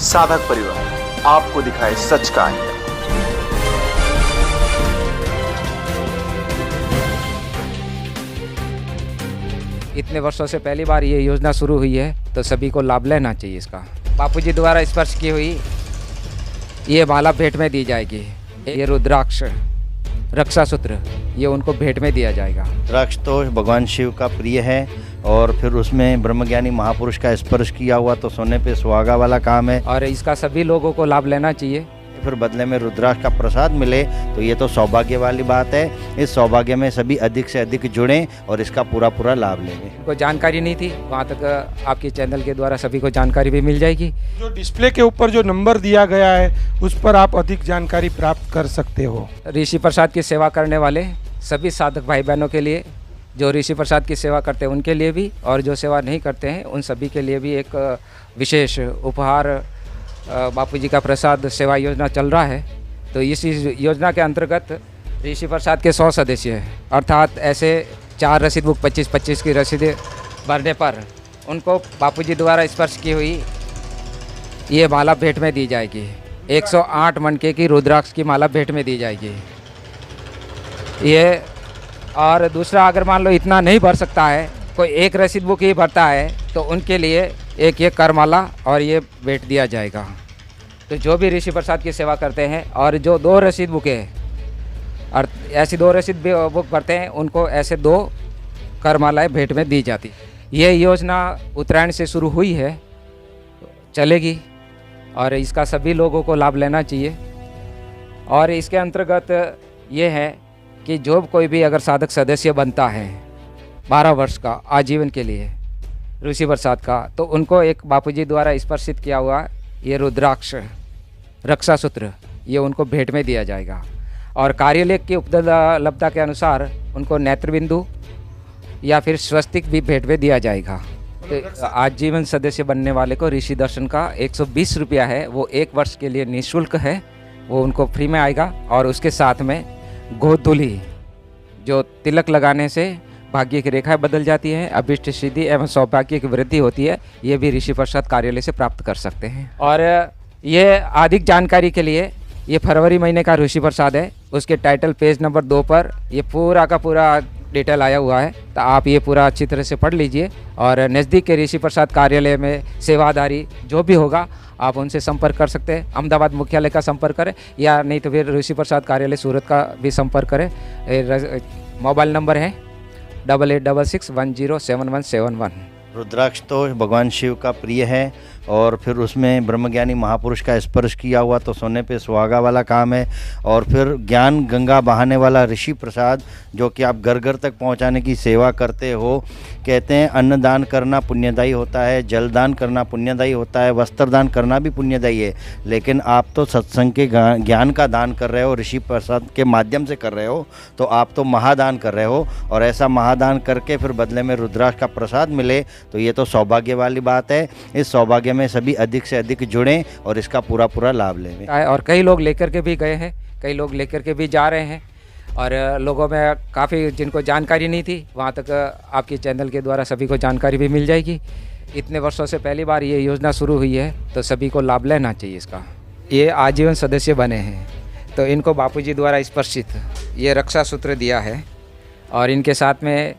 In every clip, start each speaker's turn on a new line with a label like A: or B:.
A: साधक परिवार आपको दिखाए सच का आईना।
B: इतने वर्षों से पहली बार ये योजना शुरू हुई है तो सभी को लाभ लेना चाहिए इसका। बापूजी द्वारा स्पर्श की हुई ये माला भेंट में दी जाएगी। ये रुद्राक्ष रक्षा सूत्र ये उनको भेंट में दिया जाएगा।
C: रुद्राक्ष तो भगवान शिव का प्रिय है और फिर उसमें ब्रह्मज्ञानी महापुरुष का स्पर्श किया हुआ तो सोने पे सुहागा वाला काम है
B: और इसका सभी लोगों को लाभ लेना चाहिए।
C: फिर बदले में रुद्राक्ष का प्रसाद मिले तो ये तो सौभाग्य वाली बात है। इस सौभाग्य में सभी अधिक से अधिक जुड़ें और इसका पूरा लाभ लेंगे।
B: कोई जानकारी नहीं थी, वहाँ तक आपके चैनल के द्वारा सभी को जानकारी भी मिल जाएगी।
D: जो डिस्प्ले के ऊपर जो नंबर दिया गया है उस पर आप अधिक जानकारी प्राप्त कर सकते हो।
B: ऋषि प्रसाद की सेवा करने वाले सभी साधक भाई बहनों के लिए, जो ऋषि प्रसाद की सेवा करते हैं उनके लिए भी, और जो सेवा नहीं करते हैं उन सभी के लिए भी एक विशेष उपहार बापूजी का प्रसाद सेवा योजना चल रहा है। तो इस योजना के अंतर्गत ऋषि प्रसाद के 100 सदस्य हैं, अर्थात ऐसे 4 रसीद बुक 25-25 की रसीदें भरने पर उनको बापूजी द्वारा स्पर्श की हुई ये माला भेंट में दी जाएगी। 108 मणके की रुद्राक्ष की माला भेंट में दी जाएगी ये। और दूसरा, अगर मान लो इतना नहीं भर सकता है, कोई एक रसीद बुक ही भरता है, तो उनके लिए एक ये करमाला और ये भेंट दिया जाएगा। तो जो भी ऋषि प्रसाद की सेवा करते हैं और जो 2 रसीद बुकें और ऐसी 2 रसीद बुक भरते हैं उनको ऐसे 2 करमालाएँ भेंट में दी जाती। ये योजना उत्तरायण से शुरू हुई है, चलेगी और इसका सभी लोगों को लाभ लेना चाहिए। और इसके अंतर्गत ये है कि जो कोई भी अगर साधक सदस्य बनता है 12 वर्ष का आजीवन के लिए ऋषि प्रसाद का, तो उनको एक बापूजी द्वारा स्पर्शित किया हुआ ये रुद्राक्ष रक्षा सूत्र ये उनको भेंट में दिया जाएगा। और कार्यालय की उपलब्धता के अनुसार उनको नेत्रबिंदु या फिर स्वस्तिक भी भेंट में दिया जाएगा। तो आजीवन सदस्य बनने वाले को ऋषि दर्शन का 120 रुपया है, वो 1 वर्ष के लिए निःशुल्क है, वो उनको फ्री में आएगा। और उसके साथ में गोधुली जो तिलक लगाने से भाग्य की रेखाएं बदल जाती हैं, अभिष्ट सिद्धि एवं सौभाग्य की वृद्धि होती है, ये भी ऋषि प्रसाद कार्यालय से प्राप्त कर सकते हैं। और ये अधिक जानकारी के लिए ये फरवरी महीने का ऋषि प्रसाद है, उसके टाइटल पेज नंबर 2 पर ये पूरा का पूरा डिटेल आया हुआ है। तो आप ये पूरा अच्छी तरह से पढ़ लीजिए और नज़दीक के ऋषि प्रसाद कार्यालय में सेवादारी जो भी होगा आप उनसे संपर्क कर सकते हैं। अहमदाबाद मुख्यालय का संपर्क करें या नहीं तो फिर ऋषि प्रसाद कार्यालय सूरत का भी संपर्क करें। मोबाइल नंबर है 8866107171।
C: रुद्राक्ष तो भगवान शिव का प्रिय है और फिर उसमें ब्रह्मज्ञानी महापुरुष का स्पर्श किया हुआ तो सोने पे सुहागा वाला काम है। और फिर ज्ञान गंगा बहाने वाला ऋषि प्रसाद जो कि आप घर घर तक पहुंचाने की सेवा करते हो। कहते हैं अन्न दान करना पुण्यदायी होता है, जल दान करना पुण्यदायी होता है, वस्त्र दान करना भी पुण्यदायी है, लेकिन आप तो सत्संग के ज्ञान का दान कर रहे हो, ऋषि प्रसाद के माध्यम से कर रहे हो, तो आप तो महादान कर रहे हो। और ऐसा महादान करके फिर बदले में रुद्राक्ष का प्रसाद मिले तो ये तो सौभाग्य वाली बात है। इस सौभाग्य में सभी अधिक से अधिक जुड़ें और इसका पूरा लाभ लें।
B: और कई लोग लेकर के भी गए हैं, कई लोग लेकर के भी जा रहे हैं और लोगों में काफ़ी जिनको जानकारी नहीं थी, वहाँ तक आपके चैनल के द्वारा सभी को जानकारी भी मिल जाएगी। इतने वर्षों से पहली बार ये योजना शुरू हुई है तो सभी को लाभ लेना चाहिए इसका। ये आजीवन सदस्य बने हैं तो इनको बापूजी द्वारा स्पर्शित ये रक्षा सूत्र दिया है और इनके साथ में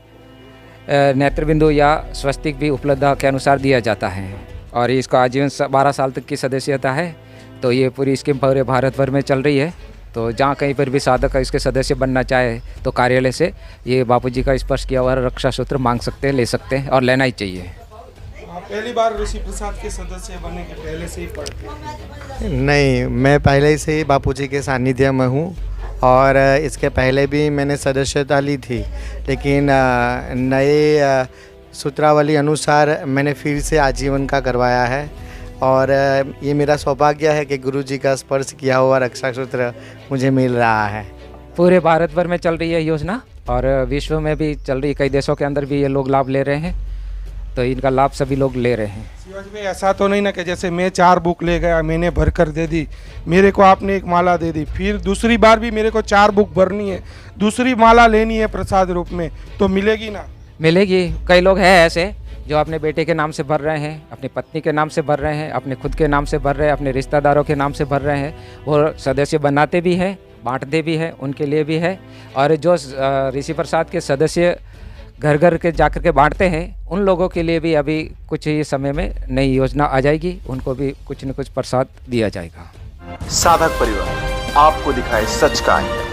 B: नेत्रबिंदु या स्वस्तिक भी उपलब्धता के अनुसार दिया जाता है। और इसका आजीवन 12 साल तक की सदस्यता है। तो ये पूरी स्कीम पूरे भारत भर में चल रही है। तो जहाँ कहीं पर भी साधक इसके सदस्य बनना चाहे तो कार्यालय से ये बापूजी का स्पर्श किया हुआ रक्षा सूत्र मांग सकते हैं, ले सकते हैं और लेना ही चाहिए।
D: पहली बार ऋषि प्रसाद के सदस्य बनने के पहले से ही पढ़ते हैं?
E: नहीं, मैं पहले से ही बापूजी के सानिध्य में हूँ और इसके पहले भी मैंने सदस्यता ली थी, लेकिन नए सूत्रावली अनुसार मैंने फिर से आजीवन का करवाया है। और ये मेरा सौभाग्य है कि गुरुजी का स्पर्श किया हुआ रक्षा सूत्र मुझे मिल रहा है।
B: पूरे भारत भर में चल रही है योजना और विश्व में भी चल रही है, कई देशों के अंदर भी ये लोग लाभ ले रहे हैं। तो इनका लाभ सभी लोग ले रहे हैं।
D: शिवाजी भाई, ऐसा तो नहीं ना कि जैसे मैं 4 बुक ले गया, मैंने भर कर दे दी, मेरे को आपने एक माला दे दी, फिर दूसरी बार भी मेरे को 4 बुक भरनी है, दूसरी माला लेनी है प्रसाद रूप में, तो मिलेगी ना?
B: मिलेगी। कई लोग हैं ऐसे जो अपने बेटे के नाम से भर रहे हैं, अपनी पत्नी के नाम से भर रहे हैं, अपने खुद के नाम से भर रहे हैं, अपने रिश्तेदारों के नाम से भर रहे हैं, वो सदस्य बनाते भी हैं, बांटते भी हैं, उनके लिए भी है। और जो ऋषि प्रसाद के सदस्य घर घर के जाकर के बांटते हैं, उन लोगों के लिए भी अभी कुछ ही समय में नई योजना आ जाएगी, उनको भी कुछ न कुछ प्रसाद दिया जाएगा।
A: साधक परिवार आपको दिखाए सच का आईना।